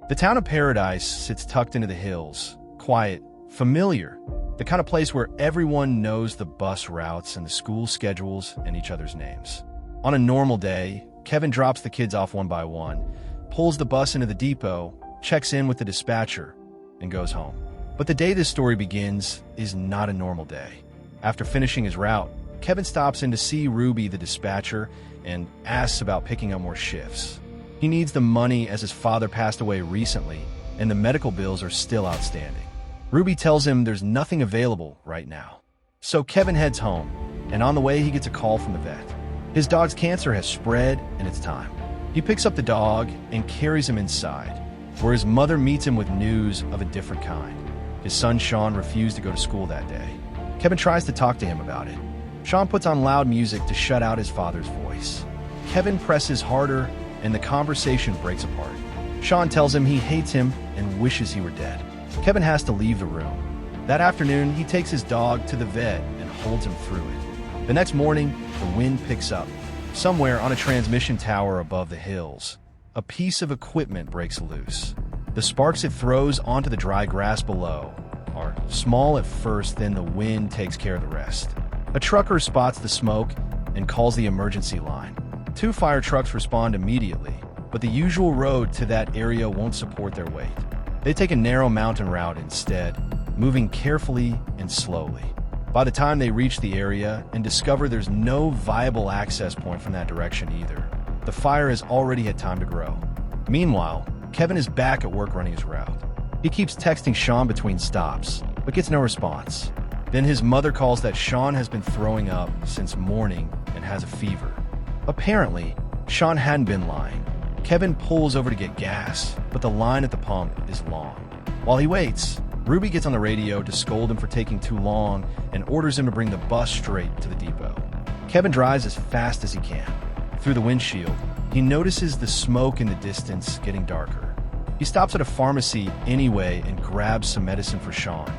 The town of Paradise sits tucked into the hills, quiet, familiar, the kind of place where everyone knows the bus routes and the school schedules and each other's names. On a normal day, Kevin drops the kids off one by one, pulls the bus into the depot, checks in with the dispatcher, and goes home. But the day this story begins is not a normal day. After finishing his route, Kevin stops in to see Ruby, the dispatcher, and asks about picking up more shifts. He needs the money as his father passed away recently, and the medical bills are still outstanding. Ruby tells him there's nothing available right now. So Kevin heads home, and on the way he gets a call from the vet. His dog's cancer has spread, and it's time. He picks up the dog and carries him inside, where his mother meets him with news of a different kind. His son Sean refused to go to school that day. Kevin tries to talk to him about it. Sean puts on loud music to shut out his father's voice. Kevin presses harder, and the conversation breaks apart. Sean tells him he hates him and wishes he were dead. Kevin has to leave the room. That afternoon, he takes his dog to the vet and holds him through it. The next morning, the wind picks up. Somewhere on a transmission tower above the hills, a piece of equipment breaks loose. The sparks it throws onto the dry grass below are small at first, then the wind takes care of the rest. A trucker spots the smoke and calls the emergency line. 2 fire trucks respond immediately, but the usual road to that area won't support their weight. They take a narrow mountain route instead, moving carefully and slowly. By the time they reach the area and discover there's no viable access point from that direction either, the fire has already had time to grow. Meanwhile, Kevin is back at work running his route. He keeps texting Sean between stops, but gets no response. Then his mother calls that Sean has been throwing up since morning and has a fever. Apparently, Sean hadn't been lying. Kevin pulls over to get gas, but the line at the pump is long. While he waits, Ruby gets on the radio to scold him for taking too long and orders him to bring the bus straight to the depot. Kevin drives as fast as he can. Through the windshield, he notices the smoke in the distance getting darker. He stops at a pharmacy anyway and grabs some medicine for Sean,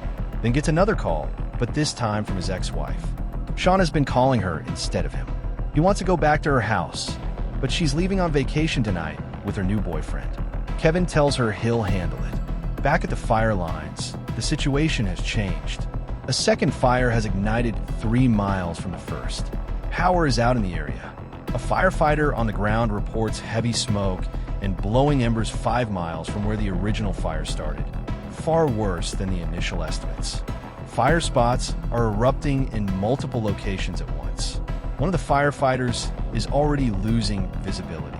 then gets another call, but this time from his ex-wife. Sean has been calling her instead of him. He wants to go back to her house, but she's leaving on vacation tonight with her new boyfriend. Kevin tells her he'll handle it. Back at the fire lines, the situation has changed. A second fire has ignited 3 miles from the first. Power is out in the area. A firefighter on the ground reports heavy smoke and blowing embers 5 miles from where the original fire started. Far worse than the initial estimates. Fire spots are erupting in multiple locations at once. One of the firefighters is already losing visibility.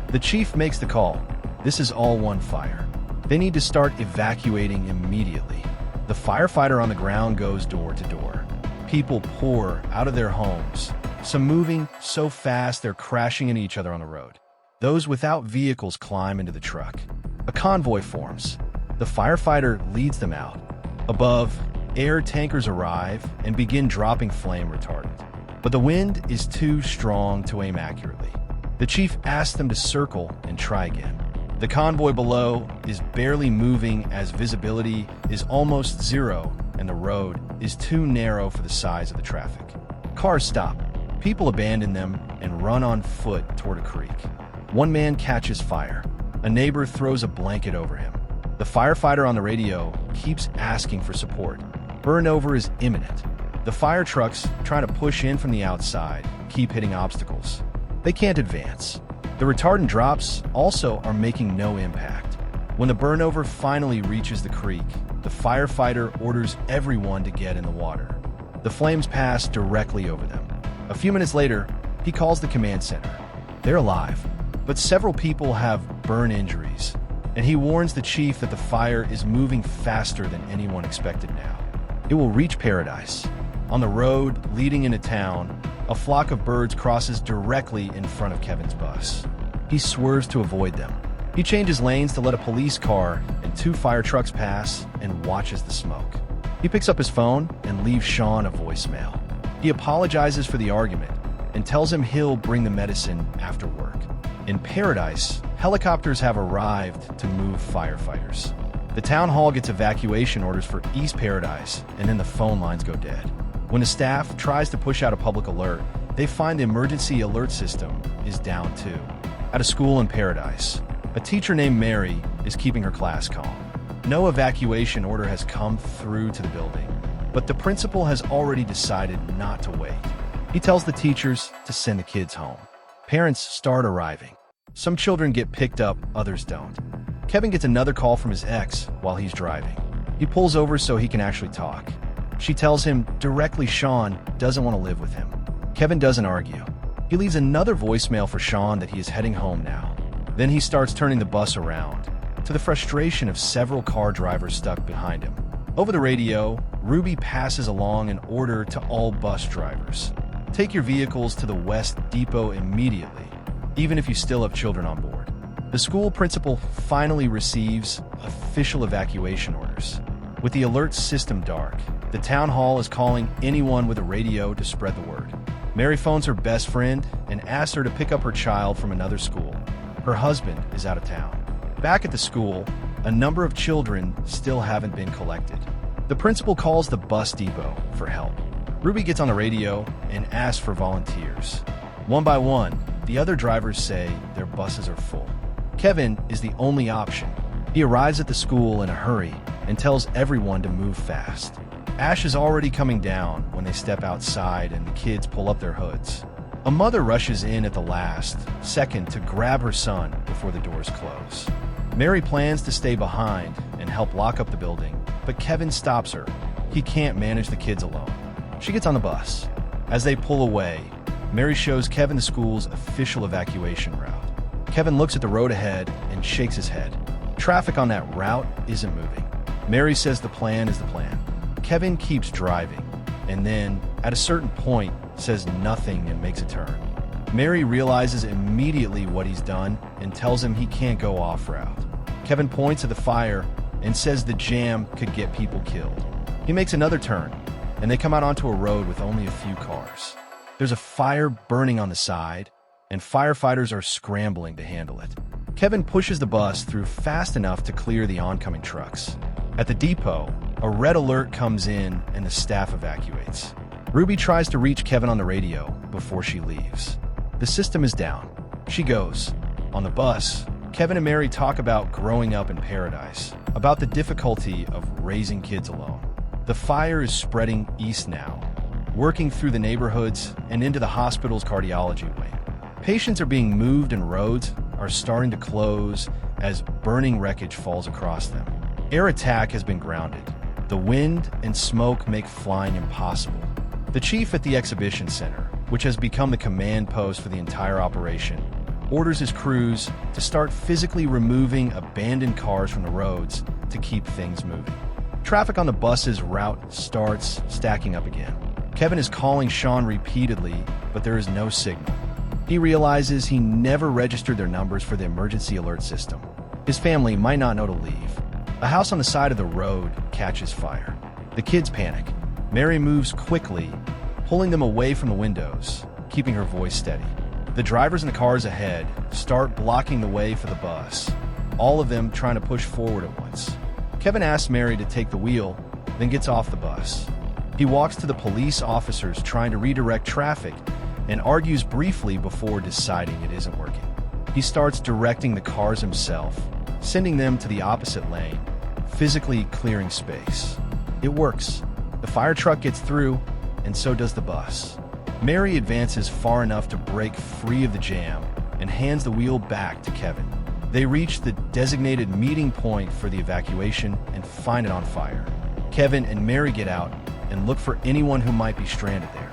The chief makes the call. This is all one fire. They need to start evacuating immediately. The firefighter on the ground goes door to door. People pour out of their homes, some moving so fast they're crashing into each other on the road. Those without vehicles climb into the truck. A convoy forms. The firefighter leads them out. Above, air tankers arrive and begin dropping flame retardant. But the wind is too strong to aim accurately. The chief asks them to circle and try again. The convoy below is barely moving as visibility is almost zero and the road is too narrow for the size of the traffic. Cars stop. People abandon them and run on foot toward a creek. One man catches fire. A neighbor throws a blanket over him. The firefighter on the radio keeps asking for support. Burnover is imminent. The fire trucks, trying to push in from the outside, keep hitting obstacles. They can't advance. The retardant drops also are making no impact. When the burnover finally reaches the creek, the firefighter orders everyone to get in the water. The flames pass directly over them. A few minutes later, he calls the command center. They're alive, but several people have burn injuries, and he warns the chief that the fire is moving faster than anyone expected now. It will reach Paradise. On the road leading into town, a flock of birds crosses directly in front of Kevin's bus. He swerves to avoid them. He changes lanes to let a police car and 2 fire trucks pass and watches the smoke. He picks up his phone and leaves Sean a voicemail. He apologizes for the argument and tells him he'll bring the medicine after work. In Paradise, helicopters have arrived to move firefighters. The town hall gets evacuation orders for East Paradise, and then the phone lines go dead. When the staff tries to push out a public alert, they find the emergency alert system is down too. At a school in Paradise, a teacher named Mary is keeping her class calm. No evacuation order has come through to the building, but the principal has already decided not to wait. He tells the teachers to send the kids home. Parents start arriving. Some children get picked up, others don't. Kevin gets another call from his ex while he's driving. He pulls over so he can actually talk. She tells him directly Sean doesn't want to live with him. Kevin doesn't argue. He leaves another voicemail for Sean that he is heading home now. Then he starts turning the bus around, to the frustration of several car drivers stuck behind him. Over the radio, Ruby passes along an order to all bus drivers. Take your vehicles to the West Depot immediately, even if you still have children on board. The school principal finally receives official evacuation orders. With the alert system dark, the town hall is calling anyone with a radio to spread the word. Mary phones her best friend and asks her to pick up her child from another school. Her husband is out of town. Back at the school, a number of children still haven't been collected. The principal calls the bus depot for help. Ruby gets on the radio and asks for volunteers. One by one, the other drivers say their buses are full. Kevin is the only option. He arrives at the school in a hurry and tells everyone to move fast. Ash is already coming down when they step outside and the kids pull up their hoods. A mother rushes in at the last second to grab her son before the doors close. Mary plans to stay behind and help lock up the building, but Kevin stops her. He can't manage the kids alone. She gets on the bus. As they pull away, Mary shows Kevin the school's official evacuation route. Kevin looks at the road ahead and shakes his head. Traffic on that route isn't moving. Mary says the plan is the plan. Kevin keeps driving, and then, at a certain point, says nothing and makes a turn. Mary realizes immediately what he's done and tells him he can't go off-route. Kevin points at the fire and says the jam could get people killed. He makes another turn, and they come out onto a road with only a few cars. There's a fire burning on the side, and firefighters are scrambling to handle it. Kevin pushes the bus through fast enough to clear the oncoming trucks. At the depot, a red alert comes in and the staff evacuates. Ruby tries to reach Kevin on the radio before she leaves. The system is down. She goes. On the bus, Kevin and Mary talk about growing up in paradise, about the difficulty of raising kids alone. The fire is spreading east now, working through the neighborhoods and into the hospital's cardiology wing. Patients are being moved and roads are starting to close as burning wreckage falls across them. Air attack has been grounded. The wind and smoke make flying impossible. The chief at the exhibition center, which has become the command post for the entire operation, orders his crews to start physically removing abandoned cars from the roads to keep things moving. Traffic on the bus's route starts stacking up again. Kevin is calling Sean repeatedly, but there is no signal. He realizes he never registered their numbers for the emergency alert system. His family might not know to leave. A house on the side of the road catches fire. The kids panic. Mary moves quickly, pulling them away from the windows, keeping her voice steady. The drivers in the cars ahead start blocking the way for the bus, all of them trying to push forward at once. Kevin asks Mary to take the wheel, then gets off the bus. He walks to the police officers trying to redirect traffic and argues briefly before deciding it isn't working. He starts directing the cars himself, sending them to the opposite lane, physically clearing space. It works. The fire truck gets through, and so does the bus. Mary advances far enough to break free of the jam and hands the wheel back to Kevin. They reach the designated meeting point for the evacuation and find it on fire. Kevin and Mary get out and look for anyone who might be stranded there.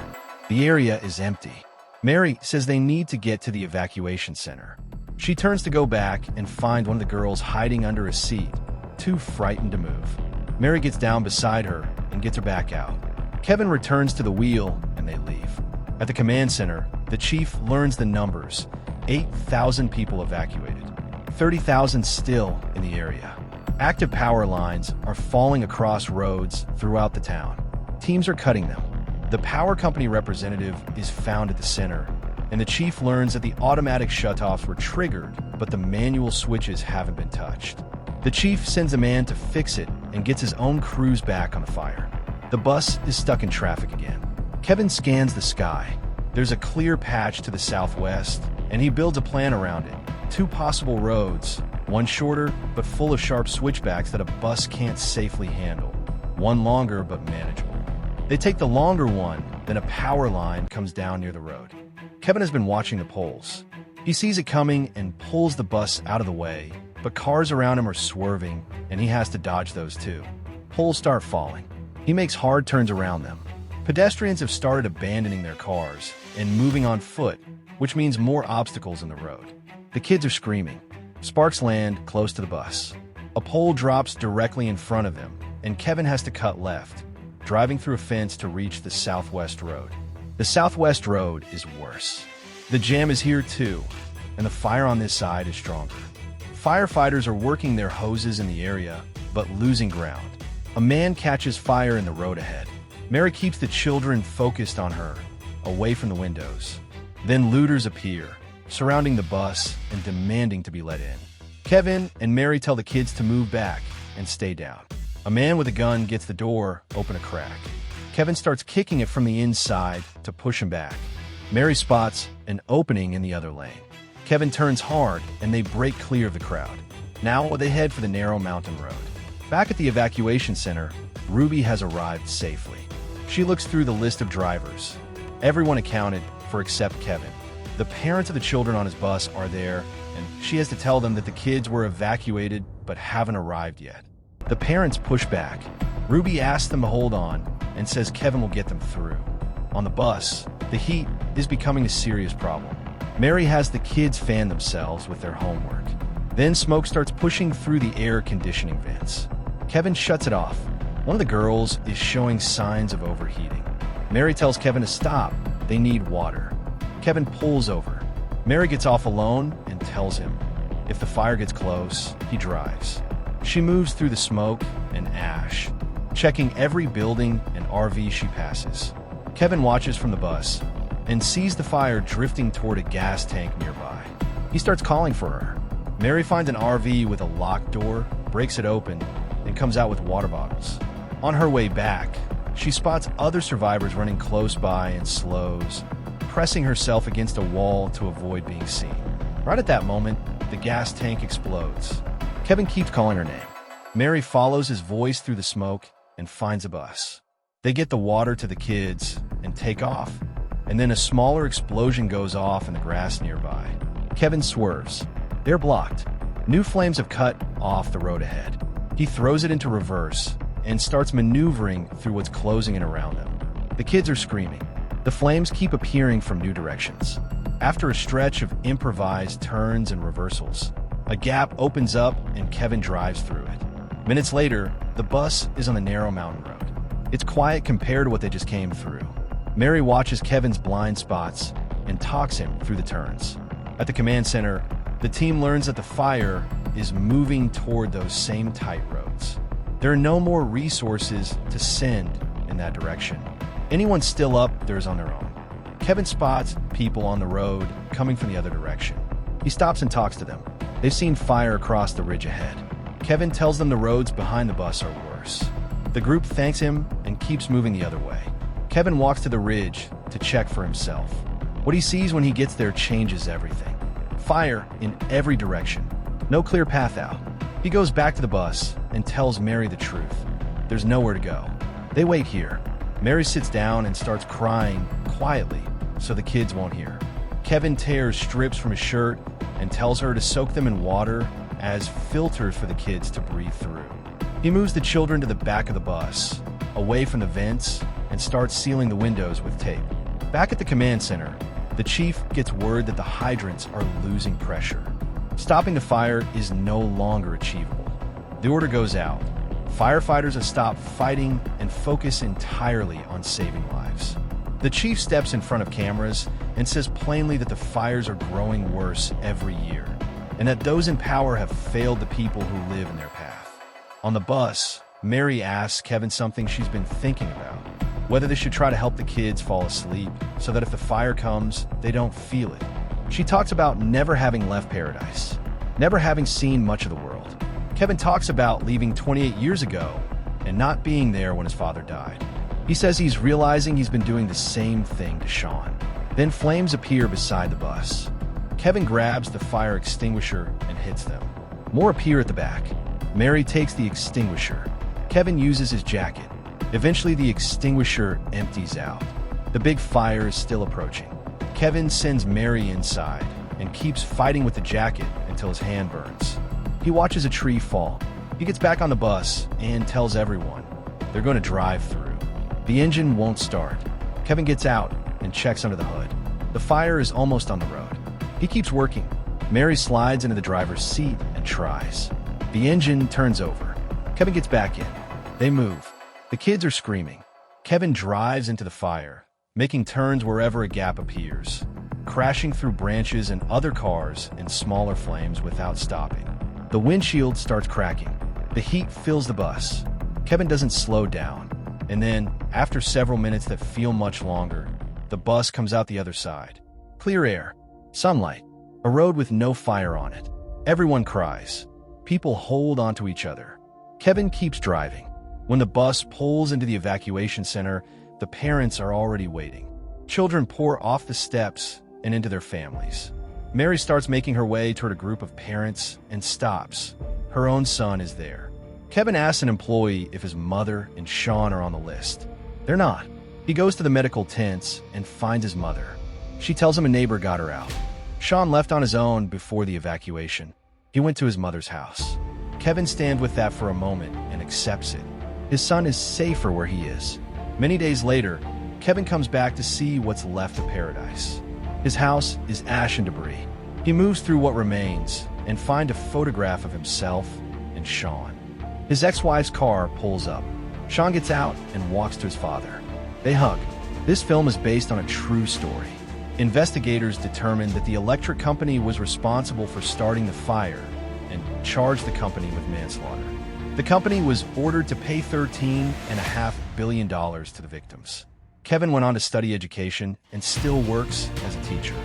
The area is empty. Mary says they need to get to the evacuation center. She turns to go back and find one of the girls hiding under a seat, too frightened to move. Mary gets down beside her and gets her back out. Kevin returns to the wheel and they leave. At the command center, the chief learns the numbers: 8,000 people evacuated, 30,000 still in the area. Active power lines are falling across roads throughout the town. Teams are cutting them. The power company representative is found at the center, and the chief learns that the automatic shutoffs were triggered, but the manual switches haven't been touched. The chief sends a man to fix it and gets his own crews back on the fire. The bus is stuck in traffic again. Kevin scans the sky. There's a clear patch to the southwest, and he builds a plan around it. 2 possible roads, One shorter, but full of sharp switchbacks that a bus can't safely handle. One longer, but manageable. They take the longer one, then a power line comes down near the road. Kevin has been watching the poles. He sees it coming and pulls the bus out of the way, but cars around him are swerving, and he has to dodge those too. Poles start falling. He makes hard turns around them. Pedestrians have started abandoning their cars and moving on foot, which means more obstacles in the road. The kids are screaming. Sparks land close to the bus. A pole drops directly in front of him, and Kevin has to cut left, driving through a fence to reach the southwest road. The southwest road is worse. The jam is here too, and the fire on this side is stronger. Firefighters are working their hoses in the area, but losing ground. A man catches fire in the road ahead. Mary keeps the children focused on her, away from the windows. Then looters appear, surrounding the bus and demanding to be let in. Kevin and Mary tell the kids to move back and stay down. A man with a gun gets the door open a crack. Kevin starts kicking it from the inside to push him back. Mary spots an opening in the other lane. Kevin turns hard and they break clear of the crowd. Now they head for the narrow mountain road. Back at the evacuation center, Ruby has arrived safely. She looks through the list of drivers. Everyone accounted for except Kevin. The parents of the children on his bus are there, and she has to tell them that the kids were evacuated but haven't arrived yet. The parents push back. Ruby asks them to hold on and says Kevin will get them through. On the bus, the heat is becoming a serious problem. Mary has the kids fan themselves with their homework. Then smoke starts pushing through the air conditioning vents. Kevin shuts it off. One of the girls is showing signs of overheating. Mary tells Kevin to stop. They need water. Kevin pulls over. Mary gets off alone and tells him, if the fire gets close, he drives. She moves through the smoke and ash, checking every building and RV she passes. Kevin watches from the bus and sees the fire drifting toward a gas tank nearby. He starts calling for her. Mary finds an RV with a locked door, breaks it open, and comes out with water bottles. On her way back, she spots other survivors running close by and slows, pressing herself against a wall to avoid being seen. Right at that moment, the gas tank explodes. Kevin keeps calling her name. Mary follows his voice through the smoke and finds a bus. They get the water to the kids and take off, and then a smaller explosion goes off in the grass nearby. Kevin swerves. They're blocked. New flames have cut off the road ahead. He throws it into reverse and starts maneuvering through what's closing in around them. The kids are screaming. The flames keep appearing from new directions. After a stretch of improvised turns and reversals, a gap opens up and Kevin drives through it. Minutes later, the bus is on the narrow mountain road. It's quiet compared to what they just came through. Mary watches Kevin's blind spots and talks him through the turns. At the command center, the team learns that the fire is moving toward those same tight roads. There are no more resources to send in that direction. Anyone still up there is on their own. Kevin spots people on the road coming from the other direction. He stops and talks to them. They've seen fire across the ridge ahead. Kevin tells them the roads behind the bus are worse. The group thanks him and keeps moving the other way. Kevin walks to the ridge to check for himself. What he sees when he gets there changes everything. Fire in every direction. No clear path out. He goes back to the bus and tells Mary the truth. There's nowhere to go. They wait here. Mary sits down and starts crying quietly so the kids won't hear. Kevin tears strips from his shirt and tells her to soak them in water as filters for the kids to breathe through. He moves the children to the back of the bus, away from the vents, and starts sealing the windows with tape. Back at the command center, the chief gets word that the hydrants are losing pressure. Stopping the fire is no longer achievable. The order goes out. Firefighters have stopped fighting and focus entirely on saving lives. The chief steps in front of cameras and says plainly that the fires are growing worse every year, and that those in power have failed the people who live in their path. On the bus, Mary asks Kevin something she's been thinking about, whether they should try to help the kids fall asleep so that if the fire comes, they don't feel it. She talks about never having left paradise, never having seen much of the world. Kevin talks about leaving 28 years ago and not being there when his father died. He says he's realizing he's been doing the same thing to Sean. Then flames appear beside the bus. Kevin grabs the fire extinguisher and hits them. More appear at the back. Mary takes the extinguisher. Kevin uses his jacket. Eventually, the extinguisher empties out. The big fire is still approaching. Kevin sends Mary inside and keeps fighting with the jacket until his hand burns. He watches a tree fall. He gets back on the bus and tells everyone they're going to drive through. The engine won't start. Kevin gets out and checks under the hood. The fire is almost on the road. He keeps working. Mary slides into the driver's seat and tries. The engine turns over. Kevin gets back in. They move. The kids are screaming. Kevin drives into the fire, making turns wherever a gap appears, crashing through branches and other cars in smaller flames without stopping. The windshield starts cracking. The heat fills the bus. Kevin doesn't slow down. And then, after several minutes that feel much longer, the bus comes out the other side. Clear air, sunlight, a road with no fire on it. Everyone cries. People hold onto each other. Kevin keeps driving. When the bus pulls into the evacuation center, the parents are already waiting. Children pour off the steps and into their families. Mary starts making her way toward a group of parents and stops. Her own son is there. Kevin asks an employee if his mother and Sean are on the list. They're not. He goes to the medical tents and finds his mother. She tells him a neighbor got her out. Sean left on his own before the evacuation. He went to his mother's house. Kevin stands with that for a moment and accepts it. His son is safer where he is. Many days later, Kevin comes back to see what's left of paradise. His house is ash and debris. He moves through what remains and finds a photograph of himself and Sean. His ex-wife's car pulls up. Sean gets out and walks to his father. They hug. This film is based on a true story. Investigators determined that the electric company was responsible for starting the fire and charged the company with manslaughter. The company was ordered to pay $13.5 billion to the victims. Kevin went on to study education and still works as a teacher.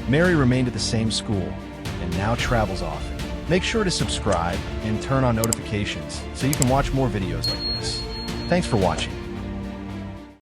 Mary remained at the same school and now travels often. Make sure to subscribe and turn on notifications so you can watch more videos like this. Thanks for watching.